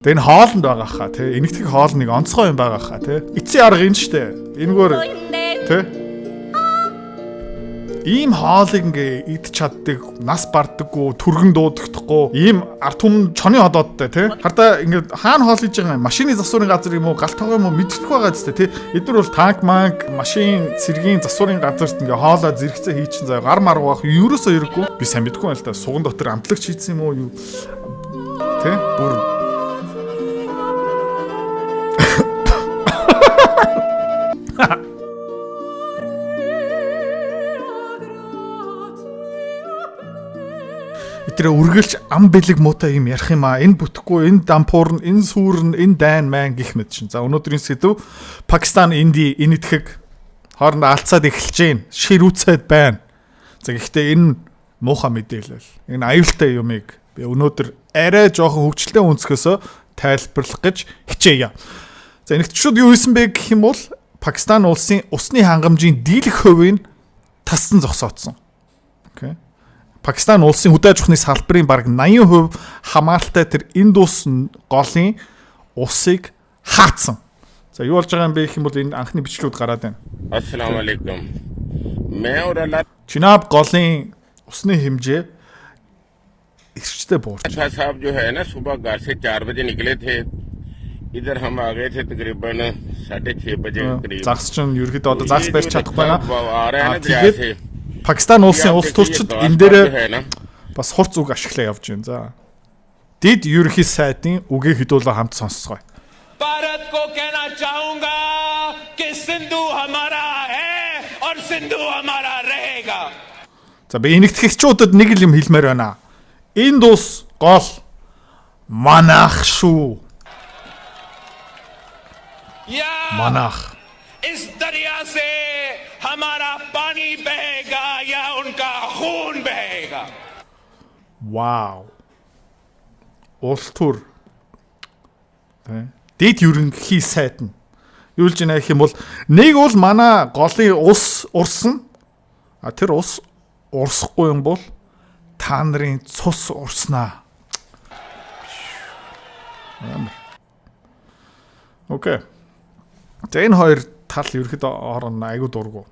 Тэгээ энэ хоолнд байгаа хаа тий. Энэтхэг хоол нэг онцгой юм байгаа хаа тий. Эцсийн арга энэ штэ. Энэгээр тий. Ийм хоолыг ингээ идч чаддаг, нас бардаггүй, түргэн дуудагдахгүй, ийм арт түмэн чоны ходоодтай тий. Хардаа ингээ хаана хоол хийж байгаа юм? Машины засварын газар юм уу, галт тоогоо юм уу мэддэхгүй байгаа зү тий. Эдгээр бол танк манк, машин, цэргийн засварын газарт ингээ хоолоо зэрэгцээ хийчин заяа гар маргуу байх ерөөсөө хэрэггүй. Би сайн мэдгүй байл та. Суган дотор амтлагч хийсэн юм уу юу? Тий. Бүр тэр үргэлж ам бэлэг муутай юм ярих юм аа. Энэ бүтэхгүй, энэ дампуурн, энэ сүрэн, энэ дайн майн гих мэд шин. За өнөөдрийн сэдв Пакистан, Инди, энэтхэг хоорондоо алцаад эхэлж байна. Шир үцээд байна. За гэхдээ энэ муухай мэдээлэл. Энэ аюултай юмыг би өнөөдөр арай жоохон хөвчлөлтөй өнцгөөсөө тайлбарлах гэж хичээе. За энэтхэгчүүд юу хийсэн бэ гэх юм бол Пакистан улсын усны хангамжийн дийлэх хувийг тассан зогсоодсон. Окей. Пакистан улсын хөдөө аж ахуйн салбарын бараг 80% хамааралтай тэр Индус голын усыг хаацсан. За юу болж байгаа юм бэ гэх юм бол энэ анхны бичлүүд гараад байна. Ассаламу алейкум. Чинаб голын усны хэмжээ эрчтэй буурч. अच्छा साहब जो है ना सुबह घर से 4 बजे निकले थे इधर हम आ गए थे तकरीबन 6:30 बजे करीब загс чинь ерөөдөө одоо загс барьж чадахгүй байна. आ रहा है ना दरिया से Пакистан улсын улс төрчид энэ дээр бас хурц үг ашиглаа явж байна. За. Дид ерөнхий сайдын үгийг хэдүүлээ хамт сонсцгоё. भारत को कहना चाहूंगा कि सिंधु हमारा है और सिंधु हमारा रहेगा. За би энэтхэгчүүдэд нэг л юм хэлмээр байна. Индус гол манах шүү. Манах. इस दरिया से हमारा पानी बहेगा या उनका खून बहेगा. Вау. Улс төр. Дэд ерөнхий сайд нь юу л жинэ гэх юм бол нэг бол манай голын ус урсан. А тэр ус урсахгүй юм бол та нарын цус урснаа. Окей. За энэ хоёр тал ерөөхдөө хооронд айгуу дургу.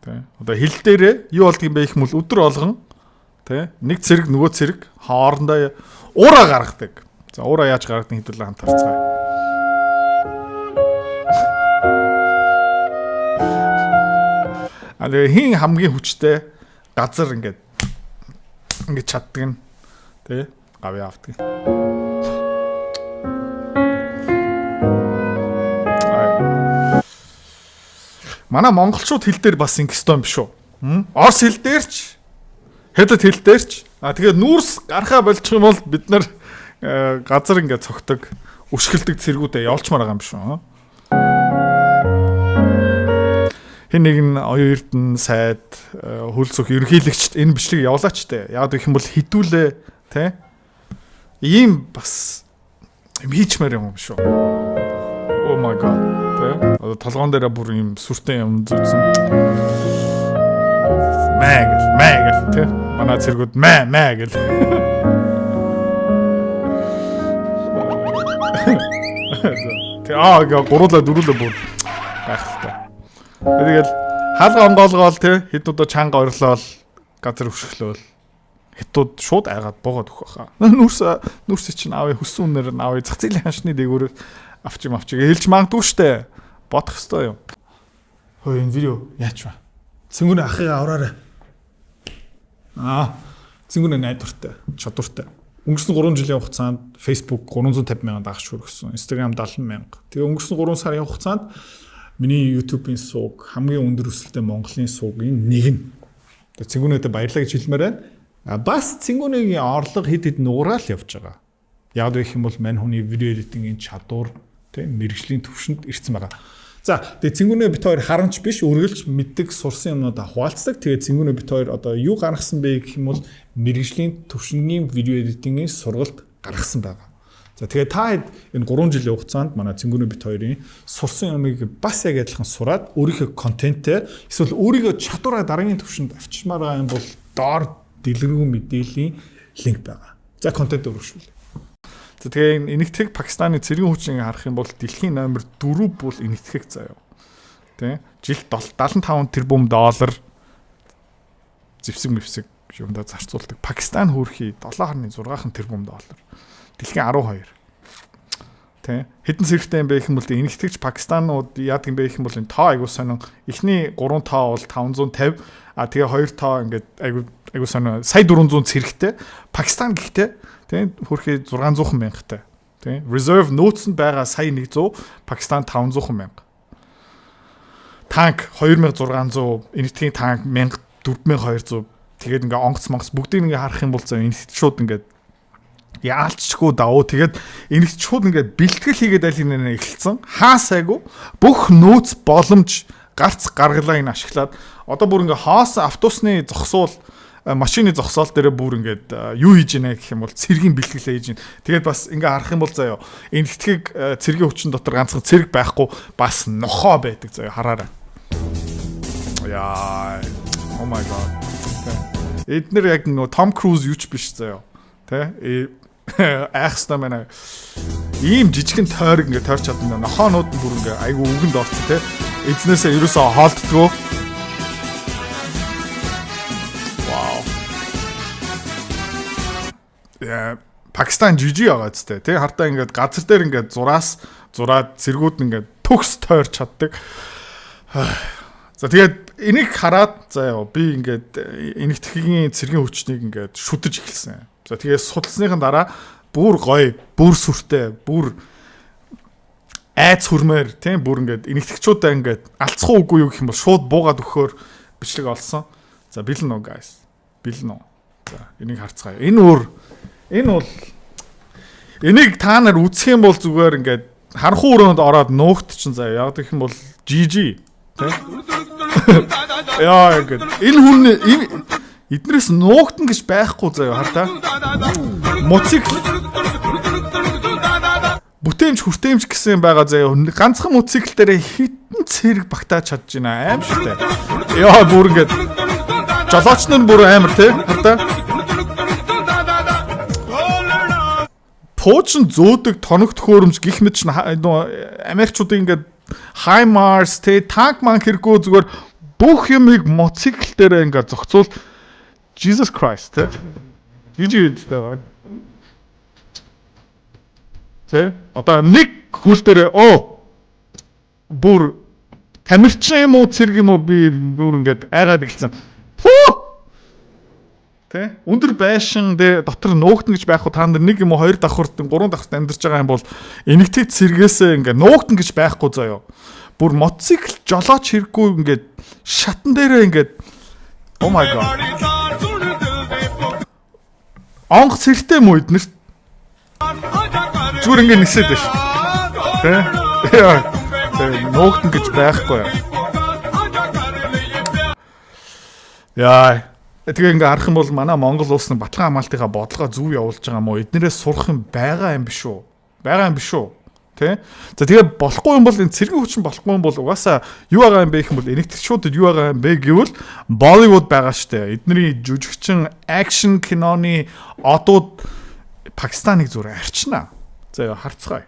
Тэ. Одоо хил дээрээ юу болдго юм бэ гэх юм бол өдөр болгон тэ нэг цэрэг нөгөө цэрэг хоорондоо ураа гаргадаг. За ураа яаж гаргадаг хэдүүлээ хамт харцгаая. Але хин хамгийн хүчтэй газар ингээд чаддаг нь тэ гавь авдаг. Манай монголчууд хэл дээр бас ингэстой юм биш үү? Орос хэл дээрч, хятад хэл дээрч. Тэгээд нүүрс гарахаа болчих юм бол бид нар газар ингээд цогтөг, өшгөлдөг цэргүүдээ явуулчмаар байгаа юм биш үү? Хин нэг нь оюун эрдэнэ сайд, хөл зүх ерөнхийлөгчд энэ бичлэгийг явуулаач тээ. Яг гэх юм бол хідүүлээ, тэ? Ийм бас юм хийчмээр юм биш үү? Oh my god. Одоо толгоон дээр бүр юм сүртэй юм зүтсэн. Мэг тэ манай цэргүүд мэг гэл. Тэ гуруула дөрүүлээ бүр гайхалтай. Тэгэл хаалга онгоолгоол тэ хэд удаа чанга орлоол газар өшгөлөөл хятад шууд айгаад богоод өгөх баха. Нүрс чинь аавь хүссэн үнээр нь аавь зах зээлийн ханшны дээгүүрээр авчиг хэлж магадгүй штэ. Бодох ёстой юм. Хөөе энэ видео яач вэ? Цэнгүүний ахыгаа авраарай. Цэнгүүний найдвартай, чадвартай. Өнгөрсөн 3 жилийн хугацаанд Facebook 350,000 дагагч хүргэсэн. Instagram 70,000. Тэгээ өнгөрсөн 3 сарын хугацаанд миний YouTube-ийн сууг хамгийн өндөр өсөлттэй Монголын суугийн нэг нь. Тэгээ цэнгүүнээдээ баярлалаа гэж хэлмээр байна. Бас цэнгүүнийгийн орлого хэд хэд нуграал явж байгаа. Яг гэх юм бол мань хүний видео эдитингийн чадвар тийм мэрэгжлийн төвшөнд ирсэн байгаа. За тэгээ цэнгүүнээ бит хоёр харамч биш үргэлж мэддэг сурсан юмнуудаа хуваалцдаг. Тэгээ цэнгүүнээ бит хоёр одоо юу гаргасан бэ гэх юм бол мэрэгжлийн төвшингийн видео эдитингийн сургалт гаргасан байгаа. За тэгээ та энэ 3 жилийн хугацаанд манай цэнгүүнээ бит хоёрын сурсан юмыг бас яг адилхан сураад өөрийнхөө контентээр эсвэл өөрийнхөө чадвараа дараагийн төвшөнд авчирмаар байгаа юм бол доор дэлгэрэнгүй мэдээллийн линк байгаа. За контент өргөшүүл. За тэгээ энэтхэг Пакистаны цэргийн хүчийг харах юм бол дэлхийн номер 4 бол энэтхэг заяа. Тэ? Жилд $75 тэрбум зэвсэг юмдаа зарцуулдаг. Пакистан хөрхий 7.6 тэрбум доллар. Дэлхийн 12. Тэ? Хэдэн зэрэгтэй юм бэ гэх юм бол энэтхэгч Пакистанууд яадаг юм бэ гэх юм бол энэ тоо айгуу сонин. Эхний 3 тоо бол 550, тэгээ 2 тоо ингээд айгуу сонин сая 400 зэрэгтэй. Пакистан гэхдээ тэ хөрхий 600 мянгатай. Тэ? Reserve notes нь байгаа сая 100, Пакистан 500 мянга. Танк 2600, энэтхэгийн танк 4200. Тэгээд ингээ онгоц бүгдийг ингээ харах юм бол зав энэт шууд ингээ яалчгүй давуу. Тэгээд энэт шууд ингээ бэлтгэл хийгээд аль нэ эхэлсэн. Хаасайгүй бүх нөөц боломж гарц гаргалаа энэ ашиглаад одоо бүр ингээ хоос автобусны зогсуул машины зогсоол дээр бүр ингээ юу хийж ийнэ гэх юм бол цэргийн бэлтгэлээ хийж ийн. Тэгээд бас ингээ харах юм бол заяа энэтхэг цэргийн хүчин дотор ганцхан цэрэг байхгүй бас нохоо байдаг заяа хараарай. Яа. Oh my god. Эднэр яг нөө Том Круз юуч биш заяа. Тэ? Айхстай манай ийм жижигэн тойрог ингээ тойрч чадна. Нохоонууд нь бүр ингээ айгу үгэнд орсон тэ. Эзнээсээ ерөөсөө хоолддгоо. Вау. Яа, Пакистан жижиг байгаа зү тэ. Хартаа ингээ газар дээр ингээ зураад цэргүүд ингээ төгс тойрч чаддаг. За тэгээд энийг хараад заяа би ингээд энэтхэгийн цэргийн хүчнийг ингээд шүтэж эхэлсэн. За тэгээд судалсныхан дараа бүр гоё, бүр сүртэй, бүр айц хүрмээр тийм бүр ингээд энэтхэгчүүдээ ингээд алцах уугүй юу гэх юм бол шууд буугаад өгөхөөр бичлэг олсон. За бэлэн үү guys. Бэлэн үү. За энийг харцгаая. Энэ бол энийг та нар үзэх юм бол зүгээр ингээд харанхуй өрөөнд ороод нуугт чинь заяа яг гэх юм бол GG тийм. Яа ингэ. Энэ хүн эднээс нуугтан гэж байхгүй заяа хартаа. Мотоцикл бүтээмж хүртээмж гэсэн байгаа заяа. Ганцхан мотоцикл дээр хитэн цэрэг багтааж чадж байна. Аим шигтэй. Яа бүр ингэ. Жолооч нар бүр амар тий хартаа. Пуучин зөөдөг тоног төхөөрөмж гих мэт ч Америкчуудын ингэ HIMARS танк хэрэггүй зүгээр бүх юмыг мотоцикл дээр ингээ зохицуул. Jesus Christ тэ. Жижиг тэ. Одоо нэг хөл дээр бүр тамирчин юм уу цэрэг юм уу би бүр ингээд айгаад эхэлсэн. Тэ. Өндөр байшин дээр дотор нуугтан гэж байхгүй та нар нэг юм уу хоёр давхарт гурван давхарт амьдарч байгаа юм бол энэгтэй цэргээс ингээ нуугтан гэж байхгүй заяа. Бүр мотоцикл жолооч хэрэггүй ингээд шатан дээрээ ингээд oh my god. Онх цэрэгтэй юм уу эднэрт? Зүгээр ингээд нисээд байна шүү. Тэ? Нуугтан гэж байхгүй. Яа. Тэгээ ингээ харах юм бол манай Монгол улс нь Батлан хамгаалтынхаа бодлогоо зөв явуулж байгаа юм уу? Эднэрээс сурах юм байгаа юм биш үү? Байгаа юм биш үү? Тэ? За тэгээ болохгүй юм бол энэ цэргийн хүчин болохгүй юм бол угаасаа юу байгаа юм бэ гэх юм бол энэтхэгчүүдэд юу байгаа юм бэ гэвэл Bollywood байгаа штэ. Эдний жүжигчин акшн киноны одууд Пакистаныг зүгээр арчнаа. За харцгаая.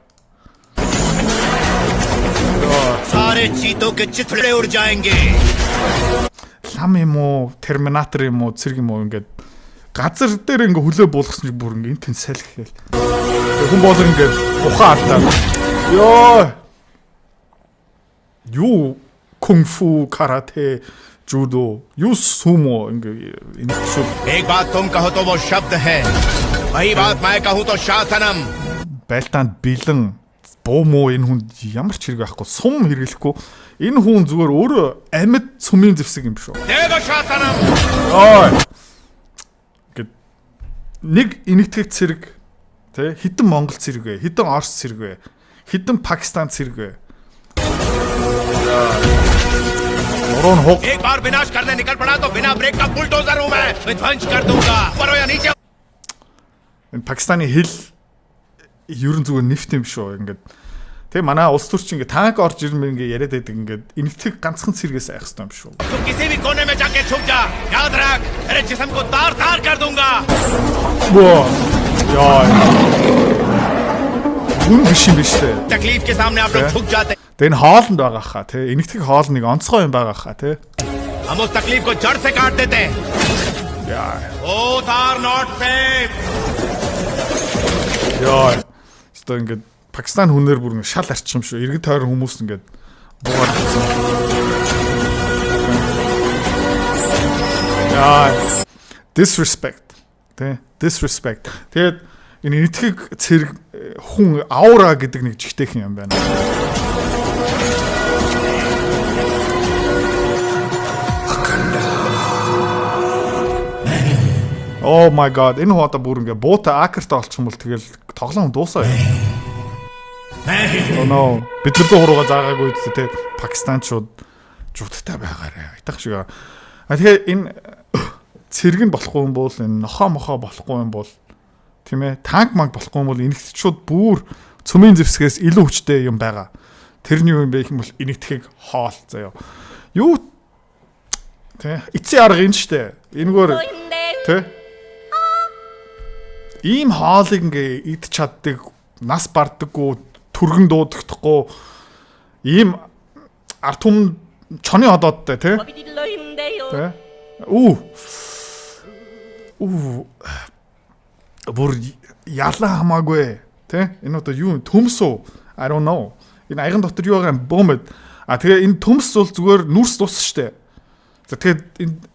सारे चीतों के चिथड़े उड़ जाएंगे. Лам юм уу, терминатор юм уу, цэрэг юм уу ингээд газар дээр ингээ хөлөө буулгасан чинь бүр ингээ энэ тэн салхи гээл. Хүн бол ингээ ухаан алдаа. Йоо. Юу кунг-фу, карате, judo, юу сумо ингээ энэ шүү. एक बात तुम कहो तो वो शब्द है. वही बात मैं कहूँ तो शासनम. Байлдаанд бэлэн буу муу энэ хүн ямар ч хэрэг байхгүй, сум хэрэглэхгүй. Энэ хүн зүгээр өөрөө амьд цөмийн зэвсэг юм шүү. Дэго шатанам. Ой. Нэг энэтхэг цэрэг тий хитэн Монгол цэрэг вэ, хитэн Орос цэрэг вэ, хитэн Пакистан цэрэг вэ. Орон хог. एक बार विनाश करने निकल पड़ा तो बिना ब्रेक का बुलडोजर हूं मैं ध्वंस कर दूंगा. ऊपर या नीचे. Энэ Пакистаны хэл ерөн зүгээр нэвт юм шүү. Ингээд тэгээ манай улс төрч ингээд танк орж ирмээр ингээд яриад байдаг ингээд энэтхэг ганцхан цэргээс айх хэрэгтэй юм шүү. तू किसी भी कोने में जाके छुप जा. याद रख तेरे जिस्म को तार-तार कर दूंगा. Яа. хүн биш юм биш үү? तकलीफ के सामने आप लोग झुक जाते हैं। Тэгээ энэ хоолнд байгаа хаа тий. Энэтхэг хоол нэг онцгой юм байгаа хаа тий. हम उस तकलीफ को जड़ से काट देते हैं। Яа. Both are not safe। Яа. Өстой ингээд Пакистан хүнээр бүр ингээд шал арчих юм шүү. Иргэн тойрон хүмүүс ингээд буугаад ирсэн. Яа. Disrespect. Тэ? Disrespect. Тэгээд энэ энэтхэг цэрэг хүн аура гэдэг нэг жигтэйхэн юм байна. Oh my god, энэ хоо одоо бүр ингээ буута акерта олчих юм бол тэгэл тоглоом дуусаа юм. Oh no. Бид нар дөрөвгөө заагаагүй үстэ те Пакистанчууд жуудтай байгаарэ. Айтах шиг. Тэгэхээр энэ цэрэг нь болохгүй юм бол энэ нохоо болохгүй юм бол тийм ээ танк манг болохгүй юм бол энэтхэгчүүд бүр цөмийн зэвсгээс илүү хүчтэй юм байгаа. Тэрний юм бэ юм бол энэтхэг хоол заяа. Юу те эцсийн арга энэ штэ. Энэгээр те ийм хоолыг ингээ идч чаддаг, нас бардаггүй, түргэн дуудагдахгүй ийм арт түмэн чоны одоодтай тий. Тэ? Бүр ялаа хамаагүй тий. Энэ одоо юу төмс үү? I don't know. Энэ аяган дотор юу байгаа юм бөөмэд. Тэгээ энэ төмс бол зүгээр нүрс ус штэ. За тэгээд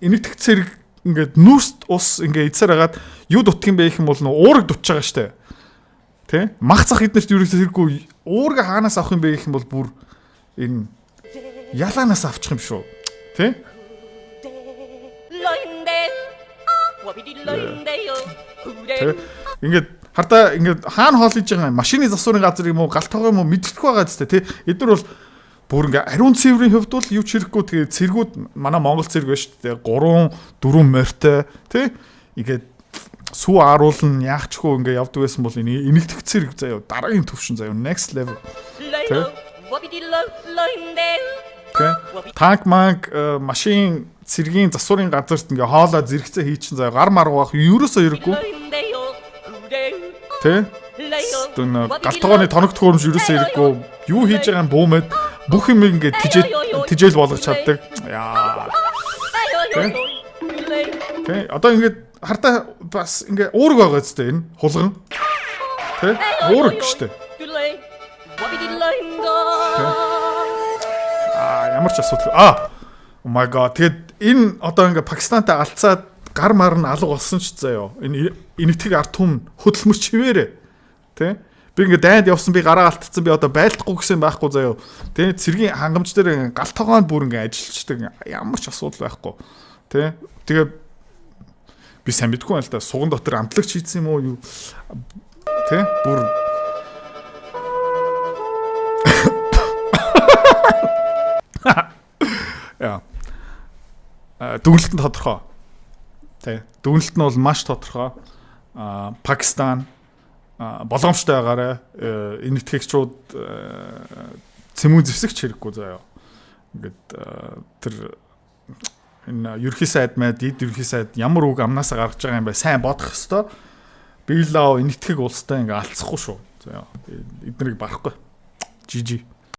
энэтхэг цэрэг ингээд нүрс ус ингээд эцээр хагаад юу дутх юм бэ гэх юм бол нөө уураг дутж байгаа штэ. Тэ? Мах цах эднэрт юу хэрэггүй уурга хаанаас авах юм бэ гэх юм бол бүр энэ ялаанаас авчих юм шүү. Тэ? Ингээд хардаа ингээд хаана хоол хийж байгаа юм машины засварын газар юм уу галт тоогоо юм уу мэддэхгүй байгаа зү тэ. Эдгээр бол бүр ингээ ариун цэврийн хувьд бол юу ч хэрэггүй тэгээ цэргүүд манай Монгол цэрэг байна шүү дээ 3 4 морьтой тий ингээд сүү ааруулна яахчгүй ингээ явдаг байсан бол энэ энэтхэг цэрэг заяа дараагийн төвшин заяа next level тий танк манк машин цэргийн засварын газарт ингээ хоолоо зэрэгцээ хийчин заяа гар маргах ерөөсөө хэрэггүй тий галтгооны тоног төхөөрөмж ерөөсөө хэрэггүй юу хийж байгаа юм бөөмэд бүх юм ингээд тижэл болгож чаддаг. Яа. Тэ одоо ингээд хартаа бас ингээ уург байгаа зү энэ хулган. Тэ уург штэ. Ямар ч асуудал. Oh my god. Тэгэд энэ одоо ингээ Пакистантай алцаад гар мар нь алга болсон ч заяа. Энэ энэтхэг арт түмэн хөдөлмөрч хിവэрэ. Тэ би ингээ дайнд явсан би гараа алтцсан би одоо байлдахгүй гэсэн байхгүй заяа. Тэ цэргийн хангамж дээр галт тогоонд бүр ингээ ажиллаждаг ямар ч асуудал байхгүй. Тэ тэгээ би сайн мэдгүй байл та суган дотор амтлагч хийсэн юм уу юу. Тэ бүр яа. Дүгнэлт нь тодорхой. Тэ дүгнэлт нь бол маш тодорхой. Пакистан болгоомжтой байгаарай. Энэтхэгчүүд цэмүү зэвсэгч хэрэггүй заяа. Ингээд тэр энэ ерхий сайд мэд эд ерхий сайд ямар үг амнаасаа гаргаж байгаа юм бэ? Сайн бодох ёстой. Биелээ энэтхэг улстай ингээ алцсахгүй шүү. Заяа. Эднийг барахгүй. GG